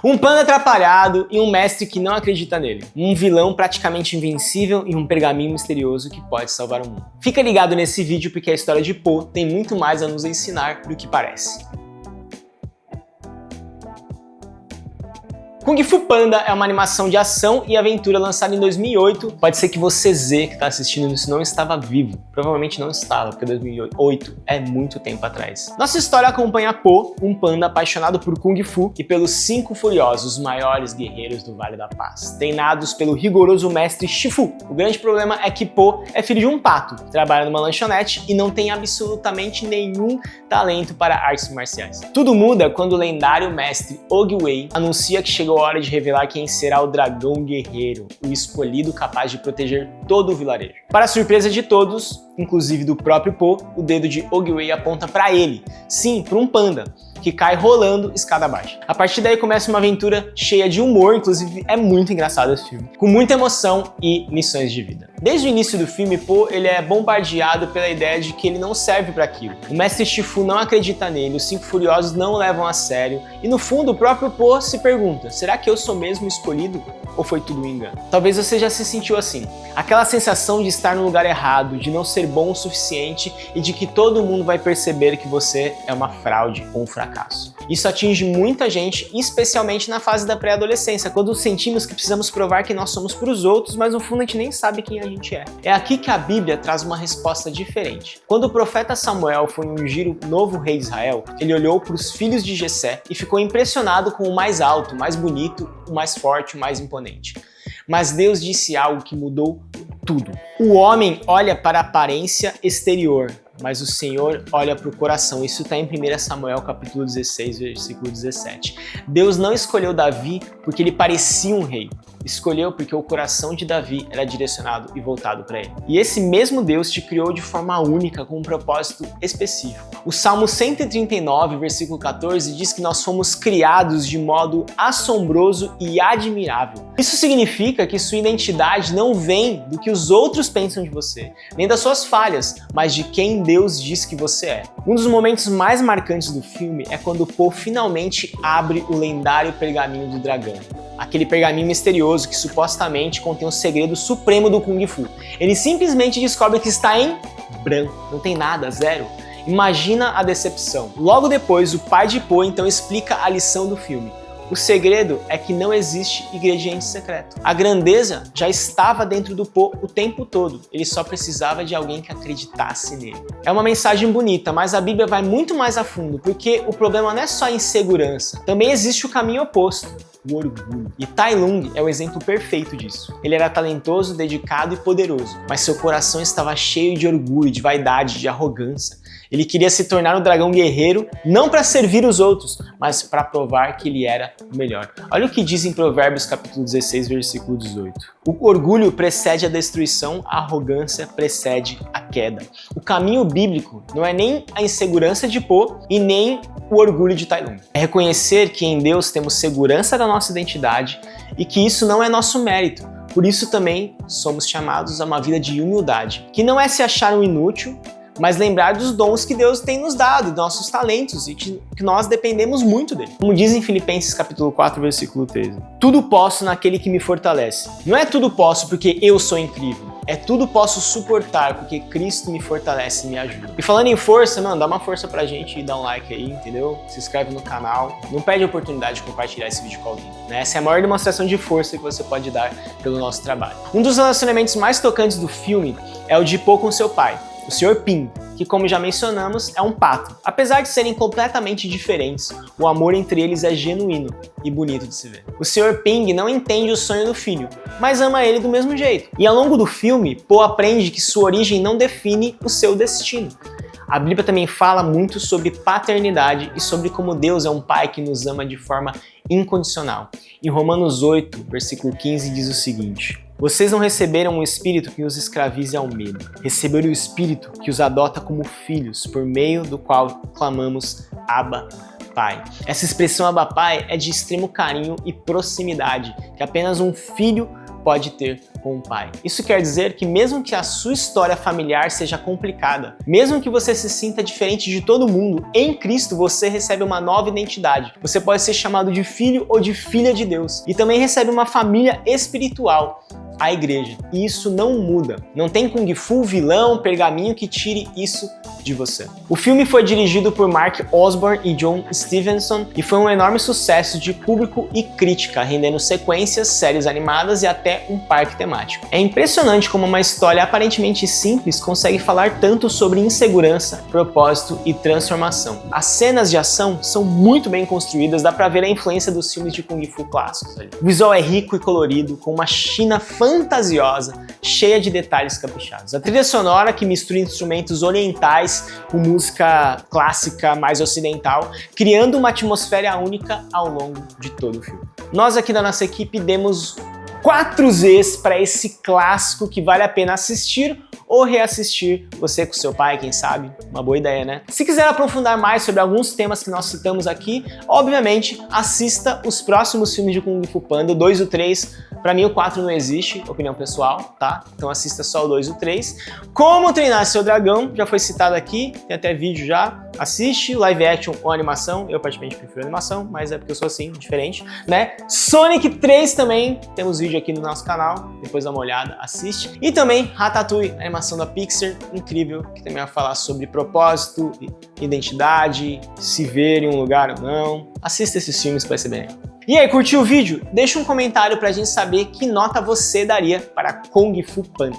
Um panda atrapalhado e um mestre que não acredita nele. Um vilão praticamente invencível e um pergaminho misterioso que pode salvar o mundo. Fica ligado nesse vídeo porque a história de Po tem muito mais a nos ensinar do que parece. Kung Fu Panda é uma animação de ação e aventura lançada em 2008. Pode ser que você, Z, que está assistindo isso, não estava vivo. Provavelmente não estava, porque 2008 é muito tempo atrás. Nossa história acompanha Po, um panda apaixonado por Kung Fu e pelos 5 furiosos, os maiores guerreiros do Vale da Paz, treinados pelo rigoroso mestre Shifu. O grande problema é que Po é filho de um pato, trabalha numa lanchonete e não tem absolutamente nenhum talento para artes marciais. Tudo muda quando o lendário mestre Ogiwei anuncia que chegou a hora de revelar quem será o dragão guerreiro, o escolhido capaz de proteger todo o vilarejo. Para a surpresa de todos, inclusive do próprio Po, o dedo de Ogiwei aponta para ele, sim, para um panda, que cai rolando escada abaixo. A partir daí começa uma aventura cheia de humor, inclusive é muito engraçado esse filme, com muita emoção e lições de vida. Desde o início do filme, Po ele é bombardeado pela ideia de que ele não serve para aquilo. O mestre Shifu não acredita nele, os 5 furiosos não o levam a sério e no fundo o próprio Po se pergunta: será que eu sou mesmo escolhido? Ou foi tudo um engano? Talvez você já se sentiu assim. Aquela sensação de estar no lugar errado, de não ser bom o suficiente e de que todo mundo vai perceber que você é uma fraude ou um fracasso. Isso atinge muita gente, especialmente na fase da pré-adolescência, quando sentimos que precisamos provar que nós somos para os outros, mas no fundo a gente nem sabe quem a gente é. É aqui que a Bíblia traz uma resposta diferente. Quando o profeta Samuel foi ungir o novo rei de Israel, ele olhou para os filhos de Jessé e ficou impressionado com o mais alto, o mais bonito, o mais forte, o mais imponente. Mas Deus disse algo que mudou tudo. O homem olha para a aparência exterior, mas o Senhor olha para o coração. Isso está em 1 Samuel capítulo 16, versículo 17. Deus não escolheu Davi porque ele parecia um rei. Escolheu porque o coração de Davi era direcionado e voltado para ele. E esse mesmo Deus te criou de forma única, com um propósito específico. O Salmo 139, versículo 14, diz que nós fomos criados de modo assombroso e admirável. Isso significa que sua identidade não vem do que os outros pensam de você, nem das suas falhas, mas de quem Deus diz que você é. Um dos momentos mais marcantes do filme é quando Po finalmente abre o lendário pergaminho do dragão. Aquele pergaminho misterioso que supostamente contém o segredo supremo do Kung Fu. Ele simplesmente descobre que está em branco, não tem nada, zero. Imagina a decepção. Logo depois, o pai de Po então explica a lição do filme. O segredo é que não existe ingrediente secreto. A grandeza já estava dentro do Po o tempo todo, ele só precisava de alguém que acreditasse nele. É uma mensagem bonita, mas a Bíblia vai muito mais a fundo, porque o problema não é só a insegurança, também existe o caminho oposto. O orgulho. E Tai Lung é o exemplo perfeito disso. Ele era talentoso, dedicado e poderoso, mas seu coração estava cheio de orgulho, de vaidade, de arrogância. Ele queria se tornar um dragão guerreiro, não para servir os outros, mas para provar que ele era o melhor. Olha o que diz em Provérbios capítulo 16, versículo 18. O orgulho precede a destruição, a arrogância precede a queda. O caminho bíblico não é nem a insegurança de Po e nem o orgulho de Tai Lung. É reconhecer que em Deus temos segurança da nossa identidade e que isso não é nosso mérito. Por isso também somos chamados a uma vida de humildade, que não é se achar um inútil, mas lembrar dos dons que Deus tem nos dado, dos nossos talentos, e que nós dependemos muito dele. Como diz em Filipenses capítulo 4, versículo 13. Tudo posso naquele que me fortalece. Não é tudo posso porque eu sou incrível. É tudo posso suportar porque Cristo me fortalece e me ajuda. E falando em força, mano, dá uma força pra gente e dá um like aí, entendeu? Se inscreve no canal. Não perde a oportunidade de compartilhar esse vídeo com alguém, né? Essa é a maior demonstração de força que você pode dar pelo nosso trabalho. Um dos relacionamentos mais tocantes do filme é o de Po com seu pai, o Sr. Ping, que, como já mencionamos, é um pato. Apesar de serem completamente diferentes, o amor entre eles é genuíno e bonito de se ver. O Sr. Ping não entende o sonho do filho, mas ama ele do mesmo jeito. E ao longo do filme, Po aprende que sua origem não define o seu destino. A Bíblia também fala muito sobre paternidade e sobre como Deus é um pai que nos ama de forma incondicional. Em Romanos 8, versículo 15, diz o seguinte: vocês não receberam um espírito que os escravize ao medo. Receberam o espírito que os adota como filhos, por meio do qual clamamos, Abba, pai. Essa expressão Abapai é de extremo carinho e proximidade que apenas um filho pode ter com o pai. Isso quer dizer que mesmo que a sua história familiar seja complicada, mesmo que você se sinta diferente de todo mundo, em Cristo você recebe uma nova identidade. Você pode ser chamado de filho ou de filha de Deus e também recebe uma família espiritual, a igreja. E isso não muda. Não tem Kung Fu, vilão, pergaminho que tire isso de você. O filme foi dirigido por Mark Osborne e John Stevenson e foi um enorme sucesso de público e crítica, rendendo sequências, séries animadas e até um parque temático. É impressionante como uma história aparentemente simples consegue falar tanto sobre insegurança, propósito e transformação. As cenas de ação são muito bem construídas, dá pra ver a influência dos filmes de Kung Fu clássicos ali. O visual é rico e colorido, com uma China fantasiosa, cheia de detalhes caprichados. A trilha sonora, que mistura instrumentos orientais com música clássica mais ocidental, criando uma atmosfera única ao longo de todo o filme. Nós aqui da nossa equipe demos 4 Zs para esse clássico que vale a pena assistir ou reassistir, você com seu pai, quem sabe? Uma boa ideia, né? Se quiser aprofundar mais sobre alguns temas que nós citamos aqui, obviamente assista os próximos filmes de Kung Fu Panda, o 2 e o 3. Pra mim o 4 não existe, opinião pessoal, tá? Então assista só o 2 e o 3. Como Treinar Seu Dragão, já foi citado aqui, tem até vídeo já. Assiste, live action ou animação, eu particularmente prefiro animação, mas é porque eu sou assim, diferente, né? Sonic 3 também, temos vídeo aqui no nosso canal, depois dá uma olhada, assiste. E também Ratatouille, a animação da Pixar, incrível, que também vai falar sobre propósito, identidade, se ver em um lugar ou não. Assista esses filmes, vai ser bem legal. E aí, curtiu o vídeo? Deixa um comentário pra gente saber que nota você daria para Kung Fu Panda.